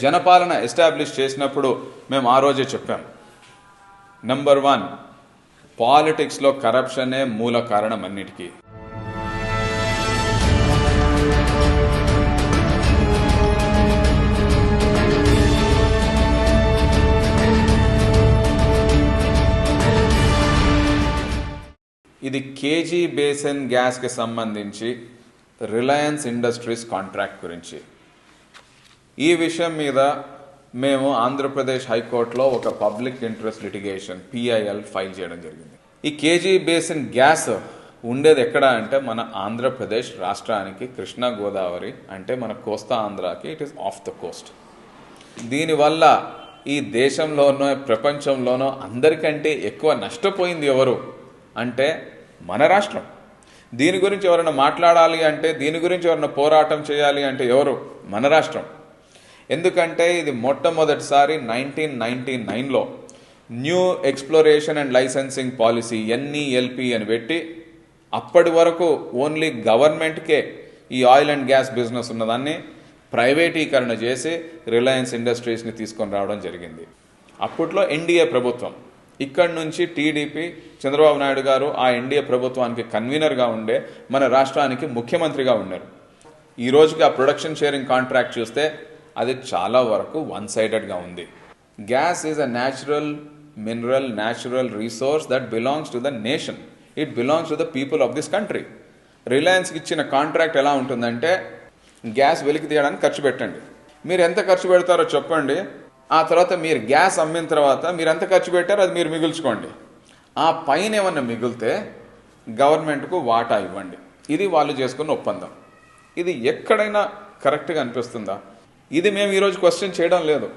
జనపాలన establish చేసినప్పుడు మేము ఆ రోజే చెప్పాం, నెంబర్ 1 పాలిటిక్స్లో కరప్షనే మూల కారణం అన్నిటికీ. ఇది కేజీ బేసిన్ గ్యాస్కి సంబంధించి రిలయన్స్ ఇండస్ట్రీస్ కాంట్రాక్ట్ గురించి. ఈ విషయం మీద మేము ఆంధ్రప్రదేశ్ హైకోర్టులో ఒక public interest litigation PIL file చేయడం జరిగింది. ఈ కేజీ బేసిన్ గ్యాస్ ఉండేది ఎక్కడ అంటే మన ఆంధ్రప్రదేశ్ రాష్ట్రానికి కృష్ణా గోదావరి అంటే మన కోస్తా ఆంధ్రాకి it is of the Coast. దీనివల్ల ఈ దేశంలోనో ప్రపంచంలోనో అందరికంటే ఎక్కువ నష్టపోయింది ఎవరు అంటే మన రాష్ట్రం. దీని గురించి ఎవరైనా మాట్లాడాలి అంటే, దీని గురించి ఎవరైనా పోరాటం చేయాలి అంటే ఎవరు? మన రాష్ట్రం. ఎందుకంటే ఇది మొట్టమొదటిసారి 1999లో new exploration and licensing policy NELP అని పెట్టి అప్పటి వరకు ఓన్లీ గవర్నమెంట్కే ఈ ఆయిల్ అండ్ గ్యాస్ బిజినెస్ ఉన్నదాన్ని ప్రైవేటీకరణ చేసి రిలయన్స్ ఇండస్ట్రీస్ని తీసుకొని రావడం జరిగింది. అప్పట్లో NDA ప్రభుత్వం, ఇక్కడి నుంచి TDP చంద్రబాబు నాయుడు గారు ఆ NDA ప్రభుత్వానికి కన్వీనర్గా ఉండే మన రాష్ట్రానికి ముఖ్యమంత్రిగా ఉన్నారు. ఈ రోజుకి ఆ ప్రొడక్షన్ షేరింగ్ కాంట్రాక్ట్ చూస్తే అది చాలా వరకు వన్ సైడెడ్గా ఉంది. Gas is a natural mineral, natural resource that belongs to the nation. It belongs to the people of this country. రిలయన్స్కి ఇచ్చిన కాంట్రాక్ట్ ఎలా ఉంటుందంటే, గ్యాస్ వెలికి తీయడానికి ఖర్చు పెట్టండి, మీరు ఎంత ఖర్చు పెడతారో చెప్పండి, ఆ తర్వాత మీరు గ్యాస్ అమ్మిన తర్వాత మీరు ఎంత ఖర్చు పెట్టారో అది మీరు మిగుల్చుకోండి, ఆ పైన ఏమన్నా మిగిలితే గవర్నమెంట్కు వాటా ఇవ్వండి. ఇది వాళ్ళు చేసుకున్న ఒప్పందం. ఇది ఎక్కడైనా కరెక్ట్గా అనిపిస్తుందా? ఇది మేము ఈరోజు క్వశ్చన్ చేయడం లేదు,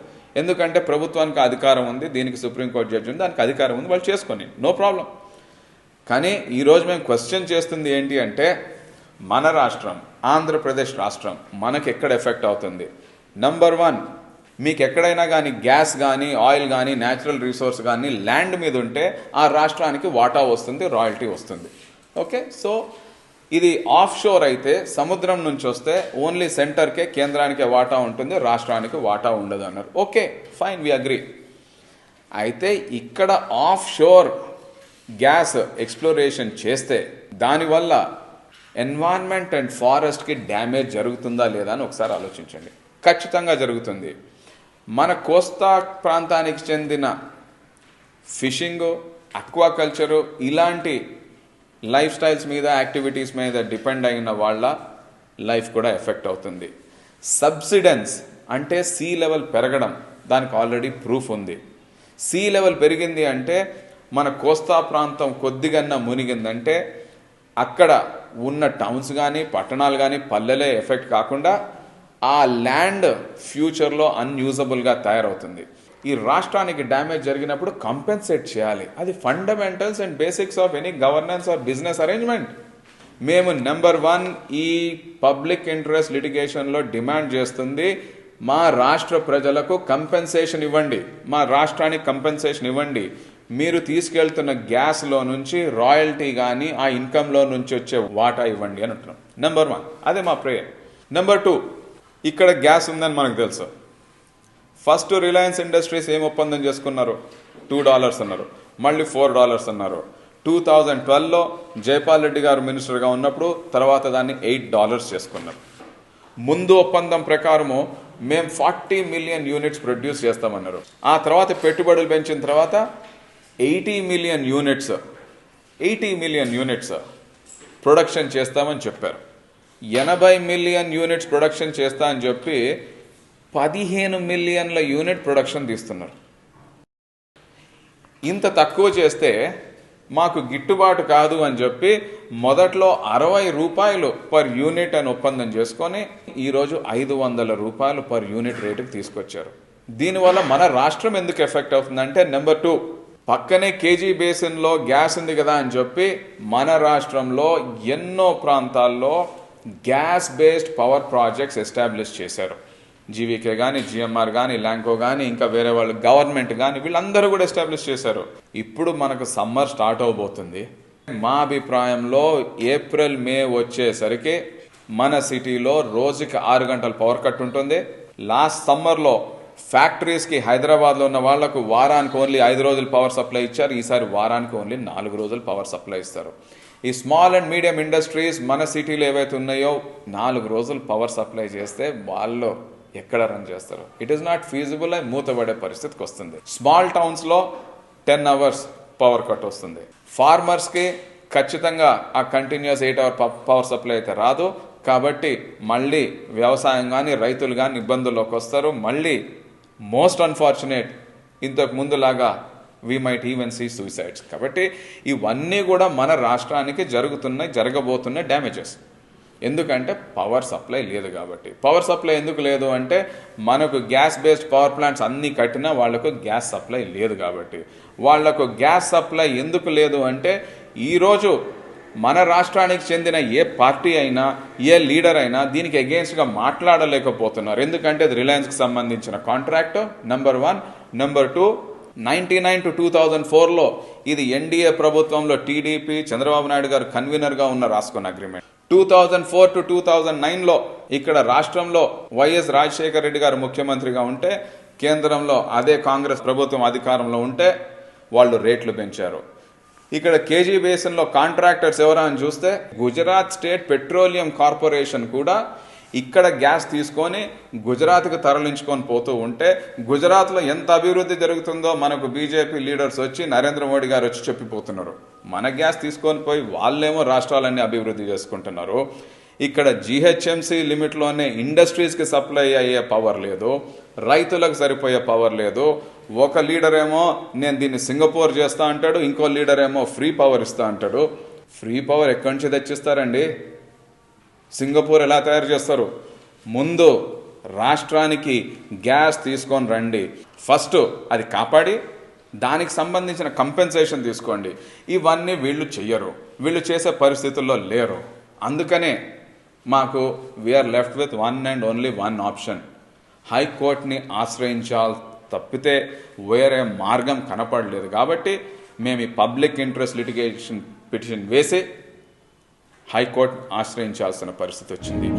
ఎందుకంటే ప్రభుత్వానికి అధికారం ఉంది, దీనికి సుప్రీంకోర్టు జడ్జి ఉంది, దానికి అధికారం ఉంది, వాళ్ళు చేసుకొని నో ప్రాబ్లం. కానీ ఈరోజు మేము క్వశ్చన్ చేస్తుంది ఏంటి అంటే, మన రాష్ట్రం ఆంధ్రప్రదేశ్ రాష్ట్రం మనకు ఎక్కడ ఎఫెక్ట్ అవుతుంది? నెంబర్ 1, మీకు ఎక్కడైనా కానీ గ్యాస్ కానీ ఆయిల్ కానీ న్యాచురల్ రీసోర్స్ కానీ ల్యాండ్ మీద ఉంటే ఆ రాష్ట్రానికి వాటా వస్తుంది, రాయల్టీ వస్తుంది. ఓకే, సో ఇది ఆఫ్ షోర్ అయితే సముద్రం నుంచి వస్తే ఓన్లీ సెంటర్కే, కేంద్రానికే వాటా ఉంటుంది, రాష్ట్రానికి వాటా ఉండదు అన్నారు. Okay fine, we agree. అయితే ఇక్కడ ఆఫ్ షోర్ గ్యాస్ ఎక్స్ప్లోరేషన్ చేస్తే దానివల్ల ఎన్వైరన్మెంట్ అండ్ ఫారెస్ట్కి డ్యామేజ్ జరుగుతుందా లేదా అని ఒకసారి ఆలోచించండి. ఖచ్చితంగా జరుగుతుంది. మన కోస్తా ప్రాంతానికి చెందిన ఫిషింగ్, అక్వాకల్చరు ఇలాంటి లైఫ్ స్టైల్స్ మీద, యాక్టివిటీస్ మీద డిపెండ్ అయిన వాళ్ళ లైఫ్ కూడా ఎఫెక్ట్ అవుతుంది. సబ్సిడెన్స్ అంటే సీ లెవెల్ పెరగడం, దానికి ఆల్రెడీ ప్రూఫ్ ఉంది. సీ లెవెల్ పెరిగింది అంటే మన కోస్తా ప్రాంతం కొద్దిగన్నా మునిగిందంటే అక్కడ ఉన్న టౌన్స్ కానీ పట్టణాలు కానీ పల్లెలే ఎఫెక్ట్ కాకుండా ఆ ల్యాండ్ ఫ్యూచర్లో అన్యూజబుల్గా తయారవుతుంది. ఈ రాష్ట్రానికి డ్యామేజ్ జరిగినప్పుడు కంపెన్సేట్ చేయాలి. అది fundamentals and basics of any governance or business arrangement. మేము నెంబర్ 1 ఈ పబ్లిక్ ఇంట్రెస్ట్ లిటిగేషన్లో డిమాండ్ చేస్తుంది, మా రాష్ట్ర ప్రజలకు కంపెన్సేషన్ ఇవ్వండి, మా రాష్ట్రానికి కంపెన్సేషన్ ఇవ్వండి. మీరు తీసుకెళ్తున్న గ్యాస్లో నుంచి రాయల్టీ కానీ ఆ ఇన్కంలో నుంచి వచ్చే వాటా ఇవ్వండి అని అంటున్నాం. నెంబర్ 1 అదే మా ప్రేయర్. నెంబర్ 2, ఇక్కడ గ్యాస్ ఉందని మనకు తెలుసు. ఫస్ట్ రిలయన్స్ ఇండస్ట్రీస్ ఏం ఒప్పందం చేసుకున్నారు? $2 అన్నారు, మళ్ళీ $4 అన్నారు. 2012లో జైపాల్ రెడ్డి గారు మినిస్టర్గా ఉన్నప్పుడు తర్వాత దాన్ని $8 చేసుకున్నారు. ముందు ఒప్పందం ప్రకారము మేము 40 మిలియన్ యూనిట్స్ ప్రొడ్యూస్ చేస్తామన్నారు. ఆ తర్వాత పెట్టుబడులు పెంచిన తర్వాత 80 మిలియన్ యూనిట్స్ ప్రొడక్షన్ చేస్తామని చెప్పారు. 80 మిలియన్ యూనిట్స్ ప్రొడక్షన్ చేస్తా అని చెప్పి 15 మిలియన్ల యూనిట్ ప్రొడక్షన్ తీస్తున్నారు. ఇంత తక్కువ చేస్తే మాకు గిట్టుబాటు కాదు అని చెప్పి మొదట్లో ₹60 పర్ యూనిట్ అని ఒప్పందం చేసుకొని ఈరోజు ₹500 పర్ యూనిట్ రేటుకి తీసుకొచ్చారు. దీనివల్ల మన రాష్ట్రం ఎందుకు ఎఫెక్ట్ అవుతుందంటే, నెంబర్ 2, పక్కనే కేజీ బేసిన్లో గ్యాస్ ఉంది కదా అని చెప్పి మన రాష్ట్రంలో ఎన్నో ప్రాంతాల్లో gas based power projects establish చేశారు. జీవీకే కానీ, GMR కానీ, ల్యాంకో కానీ, ఇంకా వేరే వాళ్ళు గవర్నమెంట్ కానీ, వీళ్ళందరూ కూడా ఎస్టాబ్లిష్ చేశారు. ఇప్పుడు మనకు సమ్మర్ స్టార్ట్ అవబోతుంది. మా అభిప్రాయంలో ఏప్రిల్ మే వచ్చేసరికి మన సిటీలో రోజుకి 6 గంటల పవర్ కట్ ఉంటుంది, లాస్ట్ సమ్మర్లో ఫ్యాక్టరీస్కి హైదరాబాద్లో ఉన్న వాళ్లకు వారానికి ఓన్లీ 5 రోజులు పవర్ సప్లై ఇచ్చారు. ఈసారి వారానికి ఓన్లీ 4 రోజులు పవర్ సప్లై ఇస్తారు. ఈ స్మాల్ అండ్ మీడియం ఇండస్ట్రీస్ మన సిటీలో ఏవైతే ఉన్నాయో 4 రోజులు పవర్ సప్లై చేస్తే వాళ్ళు ఎక్కడ రన్ చేస్తారు? ఇట్ ఈస్ నాట్ ఫీజిబుల్ అని మూతపడే పరిస్థితికి వస్తుంది. స్మాల్ టౌన్స్లో 10 అవర్స్ పవర్ కట్ వస్తుంది. ఫార్మర్స్కి ఖచ్చితంగా ఆ కంటిన్యూస్ 8 అవర్ పవర్ సప్లై అయితే రాదు. కాబట్టి మళ్ళీ వ్యవసాయం కానీ రైతులు కానీ ఇబ్బందుల్లోకి వస్తారు. మళ్ళీ మోస్ట్ అన్ఫార్చునేట్ ఇంతకు ముందులాగా we might even see suicides. కాబట్టి ఇవన్నీ కూడా మన రాష్ట్రానికి జరగబోతున్న డ్యామేజెస్. ఎందుకంటే పవర్ సప్లై లేదు కాబట్టి. పవర్ సప్లై ఎందుకు లేదు అంటే మనకు గ్యాస్ బేస్డ్ పవర్ ప్లాంట్స్ అన్నీ కట్టినా వాళ్లకు గ్యాస్ సప్లై లేదు కాబట్టి. వాళ్లకు గ్యాస్ సప్లై ఎందుకు లేదు అంటే ఈరోజు మన రాష్ట్రానికి చెందిన ఏ పార్టీ అయినా ఏ లీడర్ అయినా దీనికి అగేన్స్ట్గా మాట్లాడలేకపోతున్నారు. ఎందుకంటే అది రిలయన్స్కి సంబంధించిన కాంట్రాక్ట్ నెంబర్ 1. నెంబర్ 2, 1999 to 2004లో ఇది ఎన్డీఏ ప్రభుత్వంలో టీడీపీ చంద్రబాబు నాయుడు గారు కన్వీనర్గా రాసుకున్న అగ్రిమెంట్. 2004 to 2009లో ఇక్కడ రాష్ట్రంలో వైఎస్ రాజశేఖర రెడ్డి గారు ముఖ్యమంత్రిగా ఉంటే, కేంద్రంలో అదే కాంగ్రెస్ ప్రభుత్వం అధికారంలో ఉంటే వాళ్ళు రేట్లు పెంచారు. ఇక్కడ కేజీ బేసిన్లో కాంట్రాక్టర్స్ ఎవరా అని చూస్తే గుజరాత్ స్టేట్ పెట్రోలియం కార్పొరేషన్ కూడా ఇక్కడ గ్యాస్ తీసుకొని గుజరాత్కి తరలించుకొని పోతూ ఉంటే గుజరాత్లో ఎంత అభివృద్ధి జరుగుతుందో మనకు బీజేపీ లీడర్స్ వచ్చి నరేంద్ర మోడీ గారు వచ్చి చెప్పిపోతున్నారు. మన గ్యాస్ తీసుకొని పోయి వాళ్ళేమో రాష్ట్రాలన్నీ అభివృద్ధి చేసుకుంటున్నారు. ఇక్కడ జీహెచ్ఎంసీ లిమిట్లోనే ఇండస్ట్రీస్కి సప్లై అయ్యే పవర్ లేదు, రైతులకు సరిపోయే పవర్ లేదు. ఒక లీడర్ ఏమో నేను దీన్ని సింగపూర్ చేస్తా అంటాడు, ఇంకో లీడర్ ఏమో ఫ్రీ పవర్ ఇస్తా అంటాడు. ఫ్రీ పవర్ ఎక్కడి నుంచి తెచ్చిస్తారండి? సింగపూర్ ఎలా తయారు చేస్తారు? ముందు రాష్ట్రానికి గ్యాస్ తీసుకొని రండి, ఫస్ట్ అది కాపాడి దానికి సంబంధించిన కంపెన్సేషన్ తీసుకోండి. ఇవన్నీ వీళ్ళు చెయ్యరు, వీళ్ళు చేసే పరిస్థితుల్లో లేరు. అందుకనే మాకు we are left with 1 and only 1 option, హైకోర్టుని ఆశ్రయించాలి తప్పితే వేరే మార్గం కనపడలేదు. కాబట్టి మేము ఈ పబ్లిక్ ఇంట్రెస్ట్ లిటిగేషన్ పిటిషన్ వేసి హైకోర్టు ఆశ్రయించాల్సిన పరిస్థితి వచ్చింది.